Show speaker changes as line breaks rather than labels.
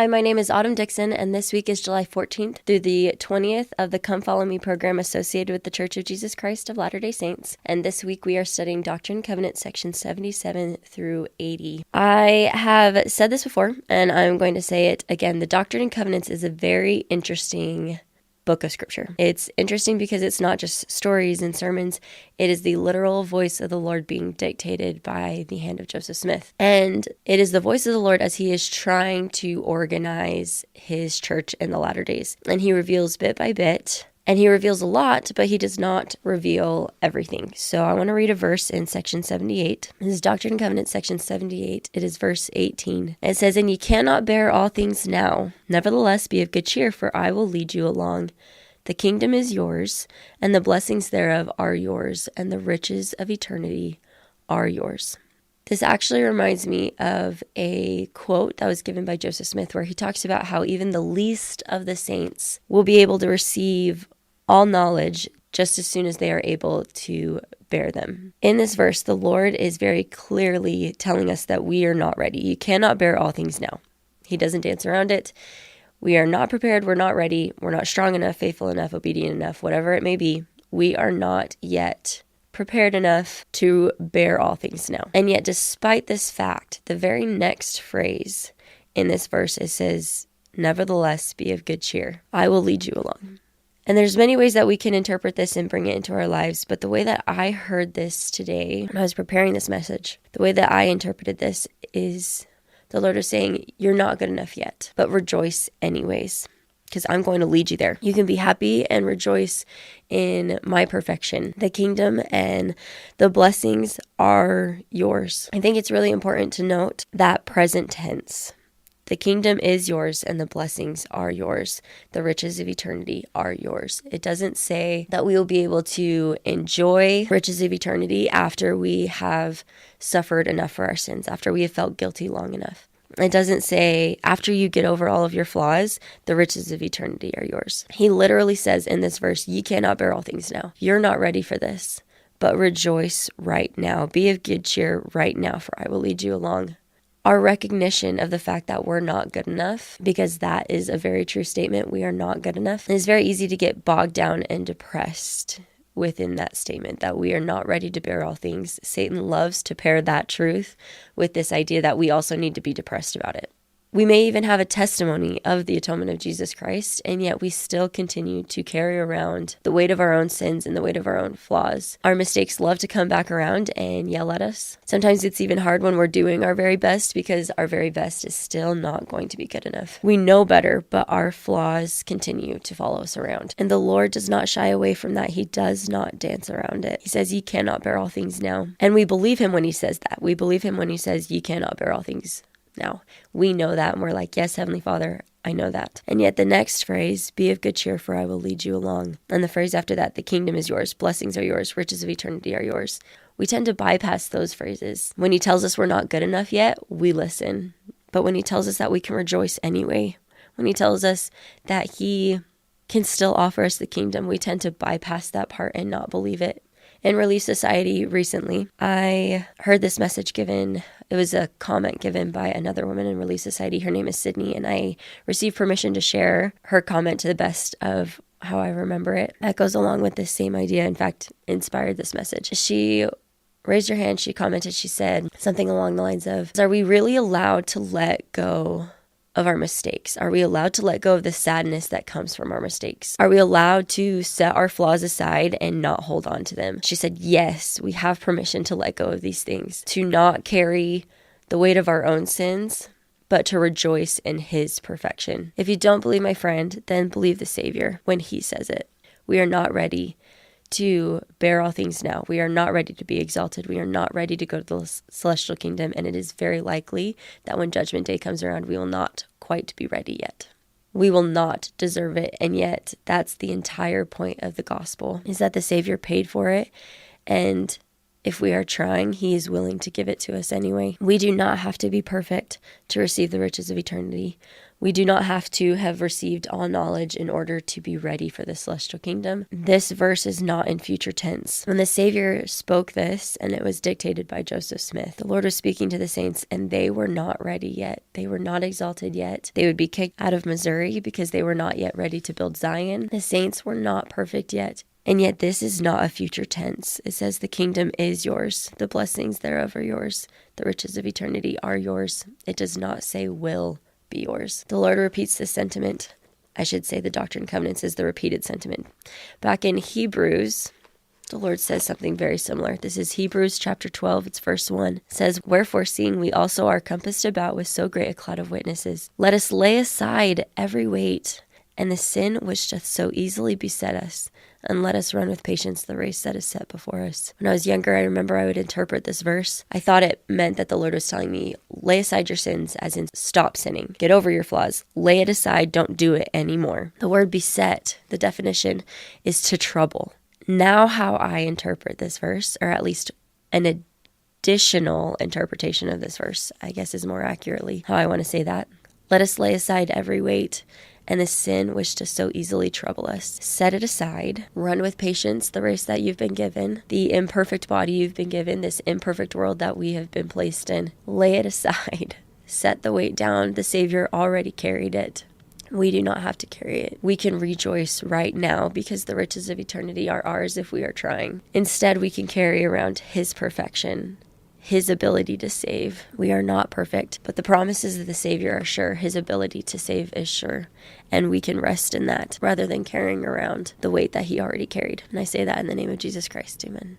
Hi, my name is Autumn Dickson, and this week is July 14th through the 20th of the Come Follow Me program associated with the Church of Jesus Christ of Latter-day Saints. And this week we are studying Doctrine and Covenants, sections 77 through 80. I have said this before, and I'm going to say it again. The Doctrine and Covenants is a very interesting book of scripture. It's interesting because it's not just stories and sermons. It is the literal voice of the Lord being dictated by the hand of Joseph Smith. And it is the voice of the Lord as he is trying to organize his church in the latter days. And he reveals bit by bit, and he reveals a lot, but he does not reveal everything. So I want to read a verse in section 78. This is Doctrine and Covenants, section 78. It is verse 18. It says, "And ye cannot bear all things now. Nevertheless, be of good cheer, for I will lead you along. The kingdom is yours, and the blessings thereof are yours, and the riches of eternity are yours." This actually reminds me of a quote that was given by Joseph Smith where he talks about how even the least of the saints will be able to receive all knowledge just as soon as they are able to bear them. In this verse, the Lord is very clearly telling us that we are not ready. You cannot bear all things now. He doesn't dance around it. We are not prepared. We're not ready. We're not strong enough, faithful enough, obedient enough, whatever it may be. We are not yet prepared enough to bear all things now. And yet, despite this fact, the very next phrase in this verse, it says, "Nevertheless, be of good cheer. I will lead you along." And there's many ways that we can interpret this and bring it into our lives, but the way that I heard this today when I was preparing this message, the way that I interpreted this is the Lord is saying, you're not good enough yet, but rejoice anyways, because I'm going to lead you there. You can be happy and rejoice in my perfection. The kingdom and the blessings are yours. I think it's really important to note that present tense. The kingdom is yours and the blessings are yours. The riches of eternity are yours. It doesn't say that we will be able to enjoy riches of eternity after we have suffered enough for our sins, after we have felt guilty long enough. It doesn't say after you get over all of your flaws, the riches of eternity are yours. He literally says in this verse, ye cannot bear all things now. You're not ready for this, but rejoice right now. Be of good cheer right now, for I will lead you along. Our recognition of the fact that we're not good enough, because that is a very true statement, we are not good enough. It's very easy to get bogged down and depressed within that statement that we are not ready to bear all things. Satan loves to pair that truth with this idea that we also need to be depressed about it. We may even have a testimony of the atonement of Jesus Christ, and yet we still continue to carry around the weight of our own sins and the weight of our own flaws. Our mistakes love to come back around and yell at us. Sometimes it's even hard when we're doing our very best because our very best is still not going to be good enough. We know better, but our flaws continue to follow us around. And the Lord does not shy away from that. He does not dance around it. He says, ye cannot bear all things now. And we believe him when he says that. We believe him when he says, ye cannot bear all things now. We know that, and we're like, yes, Heavenly Father, I know that. And yet the next phrase, be of good cheer, for I will lead you along. And the phrase after that, the kingdom is yours, blessings are yours, riches of eternity are yours. We tend to bypass those phrases. When he tells us we're not good enough yet, we listen. But when he tells us that we can rejoice anyway, when he tells us that he can still offer us the kingdom, we tend to bypass that part and not believe it. In Relief Society recently, I heard this message given. It was a comment given by another woman in Relief Society. Her name is Sydney, and I received permission to share her comment to the best of how I remember it. That goes along with this same idea, in fact, inspired this message. She raised her hand, she commented, she said something along the lines of, are we really allowed to let go of our mistakes? Are we allowed to let go of the sadness that comes from our mistakes? Are we allowed to set our flaws aside and not hold on to them? She said, yes, we have permission to let go of these things, to not carry the weight of our own sins, but to rejoice in his perfection. If you don't believe my friend, then believe the Savior when he says it. We are not ready to bear all things now. We are not ready to be exalted. We are not ready to go to the celestial kingdom, and it is very likely that when judgment day comes around, we will not quite be ready yet. We will not deserve it, and yet that's the entire point of the gospel, is that the Savior paid for it, and If we are trying, he is willing to give it to us anyway. We do not have to be perfect to receive the riches of eternity. We do not have to have received all knowledge in order to be ready for the celestial kingdom. This verse is not in future tense. When the Savior spoke this, and it was dictated by Joseph Smith, the Lord was speaking to the saints, and they were not ready yet. They were not exalted yet. They would be kicked out of Missouri because they were not yet ready to build Zion. The saints were not perfect yet. And yet this is not a future tense. It says the kingdom is yours. The blessings thereof are yours. The riches of eternity are yours. It does not say will be yours. The Lord repeats this sentiment. I should say the Doctrine and Covenants is the repeated sentiment. Back in Hebrews, the Lord says something very similar. This is Hebrews chapter 12, it's verse 1. It says, "Wherefore, seeing we also are compassed about with so great a cloud of witnesses, let us lay aside every weight and the sin which doth so easily beset us, and let us run with patience the race that is set before us." When I was younger, I remember I would interpret this verse. I thought it meant that the Lord was telling me, lay aside your sins, as in stop sinning. Get over your flaws. Lay it aside. Don't do it anymore. The word beset, the definition, is to trouble. Now how I interpret this verse, or at least an additional interpretation of this verse, I guess is more accurately how I want to say that. Let us lay aside every weight and the sin which does so easily trouble us. Set it aside. Run with patience the race that you've been given, the imperfect body you've been given, this imperfect world that we have been placed in. Lay it aside. Set the weight down. The Savior already carried it. We do not have to carry it. We can rejoice right now because the riches of eternity are ours if we are trying. Instead, we can carry around his perfection, his ability to save. We are not perfect, but the promises of the Savior are sure. His ability to save is sure. And we can rest in that rather than carrying around the weight that he already carried. And I say that in the name of Jesus Christ. Amen.